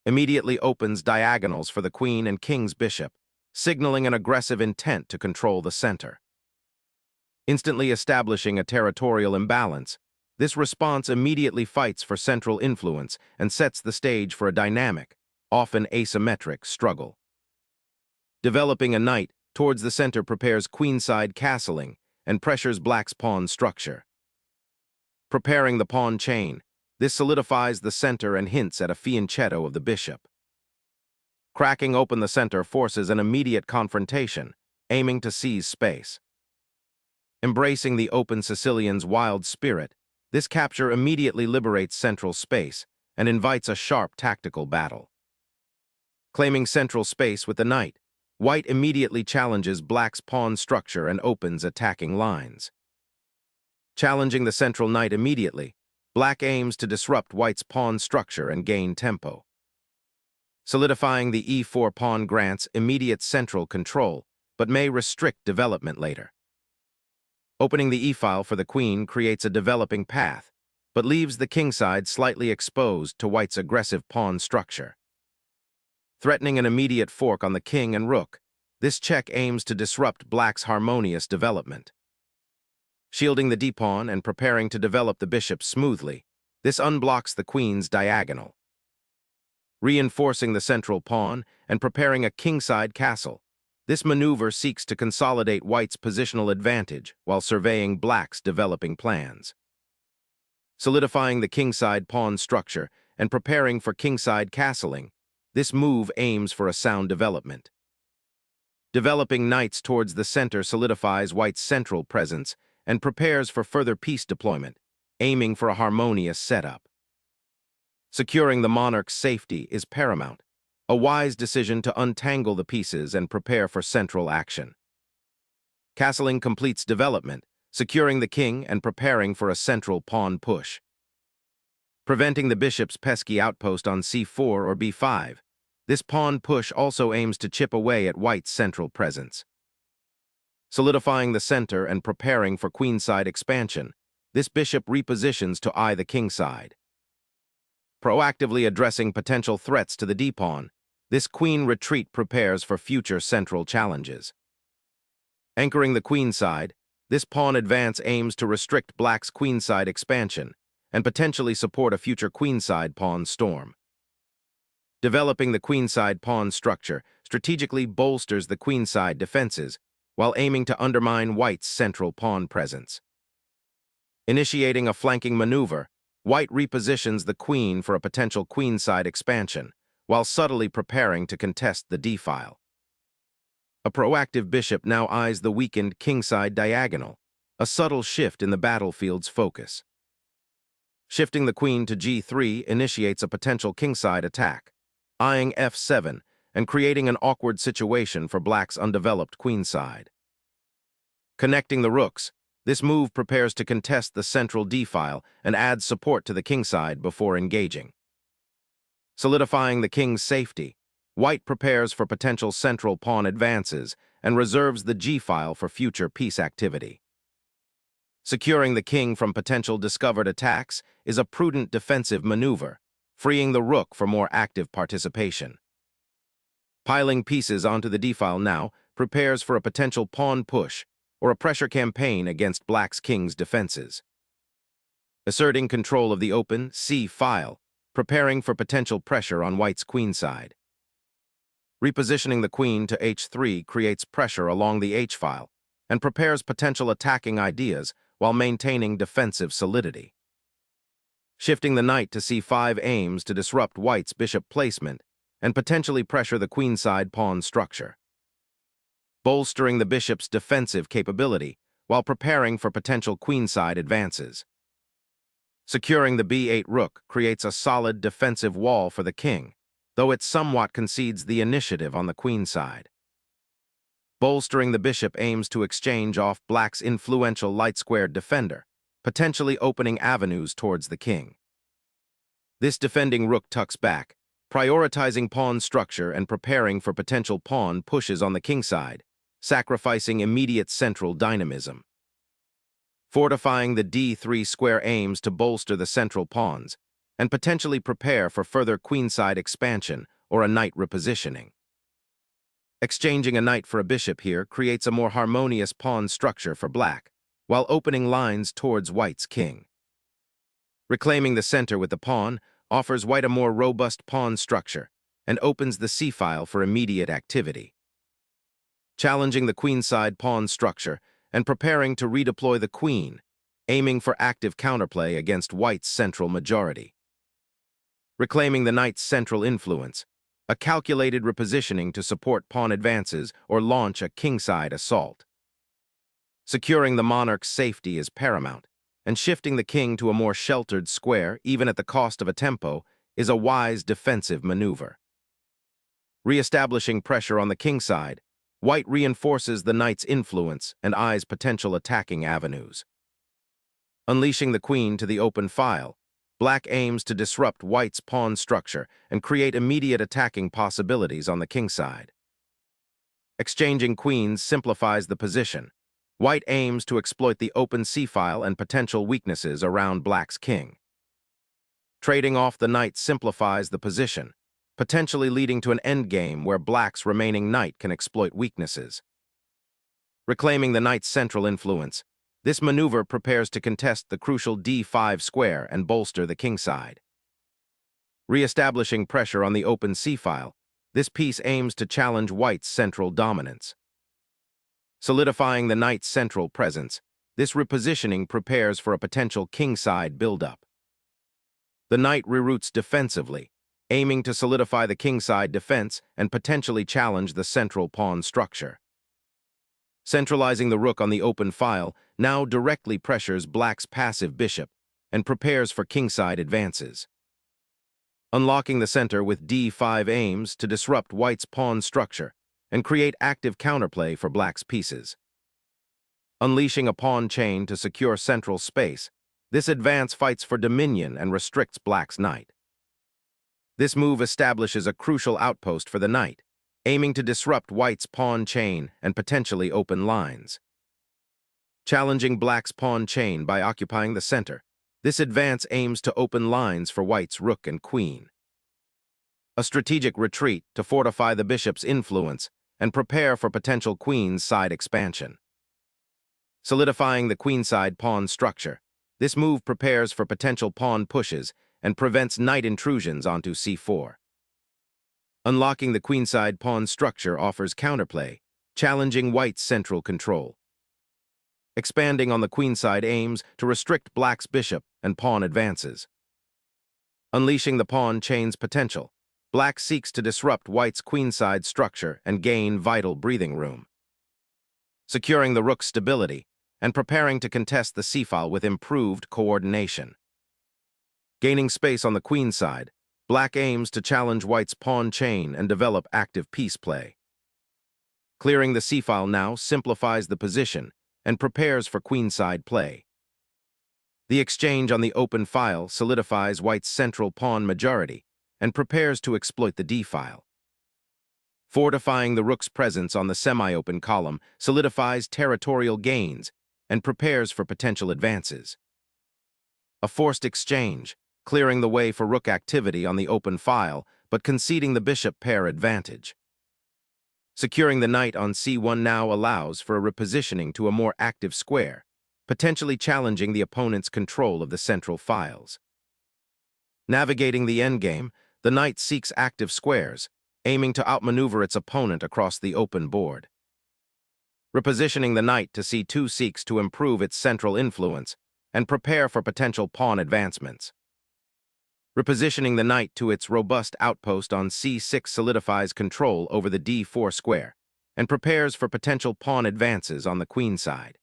immediately opens diagonals for the queen and king's bishop, signaling an aggressive intent to control the center. Instantly establishing a territorial imbalance, this response immediately fights for central influence and sets the stage for a dynamic, often asymmetric, struggle. Developing a knight towards the center prepares queenside castling and pressures black's pawn structure. Preparing the pawn chain, this solidifies the center and hints at a fianchetto of the bishop. Cracking open the center forces an immediate confrontation, aiming to seize space. Embracing the open Sicilian's wild spirit, this capture immediately liberates central space and invites a sharp tactical battle. Claiming central space with the knight, white immediately challenges black's pawn structure and opens attacking lines. Challenging the central knight immediately, black aims to disrupt white's pawn structure and gain tempo. Solidifying the e4 pawn grants immediate central control, but may restrict development later. Opening the e-file for the queen creates a developing path, but leaves the kingside slightly exposed to white's aggressive pawn structure. Threatening an immediate fork on the king and rook, this check aims to disrupt black's harmonious development. Shielding the d-pawn and preparing to develop the bishop smoothly, this unblocks the queen's diagonal. Reinforcing the central pawn and preparing a kingside castle, this maneuver seeks to consolidate white's positional advantage while surveying black's developing plans. Solidifying the kingside pawn structure and preparing for kingside castling, this move aims for a sound development. Developing knights towards the center solidifies white's central presence and prepares for further piece deployment, aiming for a harmonious setup. Securing the monarch's safety is paramount, a wise decision to untangle the pieces and prepare for central action. Castling completes development, securing the king and preparing for a central pawn push. Preventing the bishop's pesky outpost on c4 or b5, this pawn push also aims to chip away at white's central presence. Solidifying the center and preparing for queenside expansion, this bishop repositions to eye the kingside. Proactively addressing potential threats to the d-pawn, this queen retreat prepares for future central challenges. Anchoring the queenside, this pawn advance aims to restrict black's queenside expansion and potentially support a future queenside pawn storm. Developing the queenside pawn structure strategically bolsters the queenside defenses while aiming to undermine white's central pawn presence. Initiating a flanking maneuver, white repositions the queen for a potential queenside expansion, while subtly preparing to contest the d-file. A proactive bishop now eyes the weakened kingside diagonal, a subtle shift in the battlefield's focus. Shifting the queen to g3 initiates a potential kingside attack, eyeing f7 and creating an awkward situation for black's undeveloped queenside. Connecting the rooks, this move prepares to contest the central d-file and adds support to the kingside before engaging. Solidifying the king's safety, white prepares for potential central pawn advances and reserves the g-file for future piece activity. Securing the king from potential discovered attacks is a prudent defensive maneuver, freeing the rook for more active participation. Piling pieces onto the d-file now prepares for a potential pawn push or a pressure campaign against black's king's defenses. Asserting control of the open c-file, preparing for potential pressure on white's queenside. Repositioning the queen to h3 creates pressure along the h-file and prepares potential attacking ideas while maintaining defensive solidity. Shifting the knight to c5 aims to disrupt white's bishop placement and potentially pressure the queenside pawn structure. Bolstering the bishop's defensive capability while preparing for potential queenside advances. Securing the b8 rook creates a solid defensive wall for the king, though it somewhat concedes the initiative on the queenside. Bolstering the bishop aims to exchange off black's influential light-squared defender, potentially opening avenues towards the king. This defending rook tucks back, prioritizing pawn structure and preparing for potential pawn pushes on the kingside, sacrificing immediate central dynamism. Fortifying the d3 square aims to bolster the central pawns, and potentially prepare for further queenside expansion or a knight repositioning. Exchanging a knight for a bishop here creates a more harmonious pawn structure for black, while opening lines towards white's king. Reclaiming the center with the pawn offers white a more robust pawn structure and opens the c-file for immediate activity. Challenging the queenside pawn structure and preparing to redeploy the queen, aiming for active counterplay against white's central majority. Reclaiming the knight's central influence, a calculated repositioning to support pawn advances or launch a kingside assault. Securing the monarch's safety is paramount, and shifting the king to a more sheltered square, even at the cost of a tempo, is a wise defensive maneuver. Re-establishing pressure on the kingside, white reinforces the knight's influence and eyes potential attacking avenues. Unleashing the queen to the open file, black aims to disrupt white's pawn structure and create immediate attacking possibilities on the kingside. Exchanging queens simplifies the position. White aims to exploit the open c-file and potential weaknesses around black's king. Trading off the knight simplifies the position, potentially leading to an endgame where black's remaining knight can exploit weaknesses. Reclaiming the knight's central influence, this maneuver prepares to contest the crucial d5 square and bolster the kingside. Re-establishing pressure on the open c-file, this piece aims to challenge white's central dominance. Solidifying the knight's central presence, this repositioning prepares for a potential kingside build-up. The knight reroutes defensively, aiming to solidify the kingside defense and potentially challenge the central pawn structure. Centralizing the rook on the open file now directly pressures black's passive bishop and prepares for kingside advances. Unlocking the center with d5 aims to disrupt white's pawn structure and create active counterplay for black's pieces. Unleashing a pawn chain to secure central space, this advance fights for dominion and restricts black's knight. This move establishes a crucial outpost for the knight, aiming to disrupt white's pawn chain and potentially open lines. Challenging black's pawn chain by occupying the center, this advance aims to open lines for white's rook and queen. A strategic retreat to fortify the bishop's influence and prepare for potential queen's side expansion. Solidifying the queenside pawn structure, this move prepares for potential pawn pushes and prevents knight intrusions onto c4. Unlocking the queenside pawn structure offers counterplay, challenging white's central control. Expanding on the queenside aims to restrict black's bishop and pawn advances. Unleashing the pawn chain's potential, black seeks to disrupt white's queenside structure and gain vital breathing room. Securing the rook's stability and preparing to contest the c-file with improved coordination. Gaining space on the queenside, black aims to challenge white's pawn chain and develop active piece play. Clearing the c-file now simplifies the position and prepares for queenside play. The exchange on the open file solidifies white's central pawn majority and prepares to exploit the d-file. Fortifying the rook's presence on the semi-open column solidifies territorial gains and prepares for potential advances. A forced exchange, clearing the way for rook activity on the open file, but conceding the bishop pair advantage. Securing the knight on c1 now allows for a repositioning to a more active square, potentially challenging the opponent's control of the central files. Navigating the endgame, the knight seeks active squares, aiming to outmaneuver its opponent across the open board. Repositioning the knight to c2 seeks to improve its central influence and prepare for potential pawn advancements. Repositioning the knight to its robust outpost on c6 solidifies control over the d4 square and prepares for potential pawn advances on the queen side.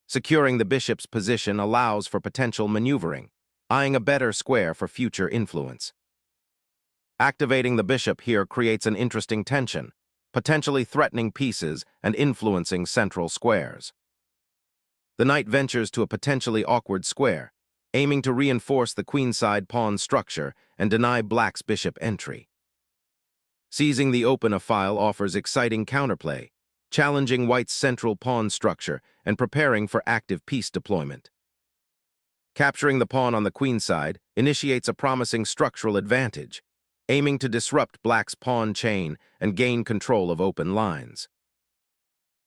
Securing the bishop's position allows for potential maneuvering, eyeing a better square for future influence. Activating the bishop here creates an interesting tension, potentially threatening pieces and influencing central squares. The knight ventures to a potentially awkward square, aiming to reinforce the queenside pawn structure and deny black's bishop entry. Seizing the open file offers exciting counterplay, challenging white's central pawn structure and preparing for active piece deployment. Capturing the pawn on the queenside initiates a promising structural advantage, aiming to disrupt Black's pawn chain and gain control of open lines.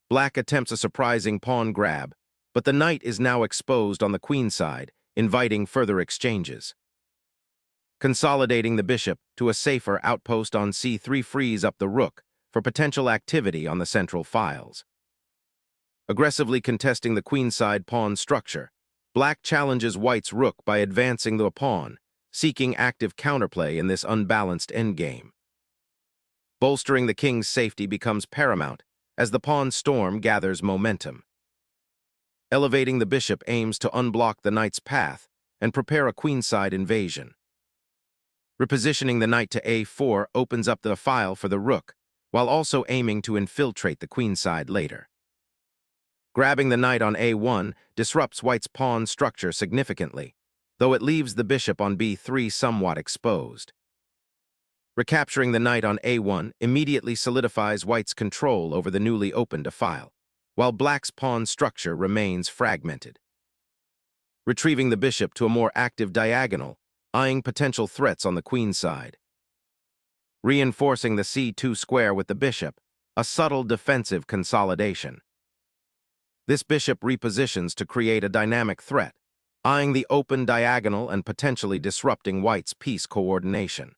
Black attempts a surprising pawn grab, but the knight is now exposed on the queen side, inviting further exchanges. Consolidating the bishop to a safer outpost on c3 frees up the rook for potential activity on the central files. Aggressively contesting the queenside pawn structure, Black challenges White's rook by advancing the pawn, seeking active counterplay in this unbalanced endgame. Bolstering the king's safety becomes paramount as the pawn storm gathers momentum. Elevating the bishop aims to unblock the knight's path and prepare a queenside invasion. Repositioning the knight to a4 opens up the file for the rook, while also aiming to infiltrate the queenside later. Grabbing the knight on a1 disrupts White's pawn structure significantly, though it leaves the bishop on b3 somewhat exposed. Recapturing the knight on a1 immediately solidifies White's control over the newly opened file, while Black's pawn structure remains fragmented. Retrieving the bishop to a more active diagonal, eyeing potential threats on the queen side. Reinforcing the c2 square with the bishop, a subtle defensive consolidation. This bishop repositions to create a dynamic threat, eyeing the open diagonal and potentially disrupting White's piece coordination.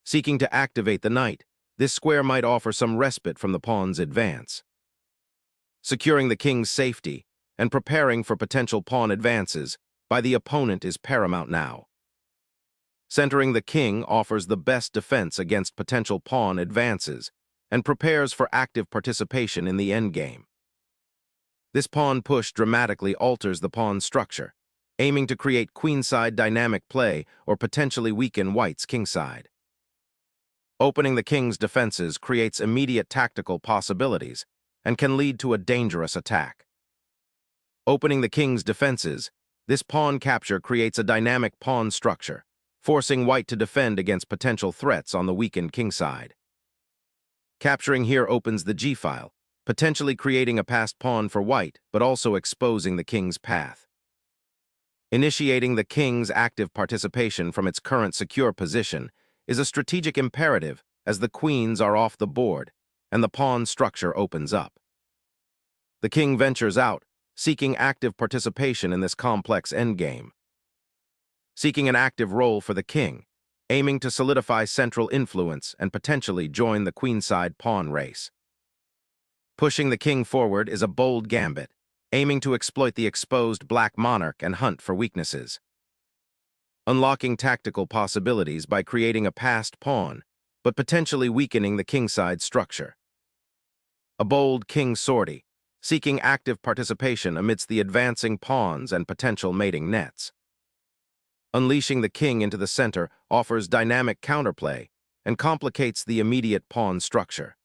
Seeking to activate the knight, this square might offer some respite from the pawn's advance. Securing the king's safety and preparing for potential pawn advances by the opponent is paramount now. Centering the king offers the best defense against potential pawn advances and prepares for active participation in the endgame. This pawn push dramatically alters the pawn structure, aiming to create queenside dynamic play or potentially weaken White's kingside. Opening the king's defenses creates immediate tactical possibilities and can lead to a dangerous attack. Opening the king's defenses, this pawn capture creates a dynamic pawn structure, forcing White to defend against potential threats on the weakened kingside. Capturing here opens the g-file, potentially creating a passed pawn for White, but also exposing the king's path. Initiating the king's active participation from its current secure position is a strategic imperative as the queens are off the board and the pawn structure opens up. The king ventures out, seeking active participation in this complex endgame. Seeking an active role for the king, aiming to solidify central influence and potentially join the queenside pawn race. Pushing the king forward is a bold gambit, aiming to exploit the exposed black monarch and hunt for weaknesses. Unlocking tactical possibilities by creating a passed pawn, but potentially weakening the kingside structure. A bold king sortie, seeking active participation amidst the advancing pawns and potential mating nets. Unleashing the king into the center offers dynamic counterplay and complicates the immediate pawn structure.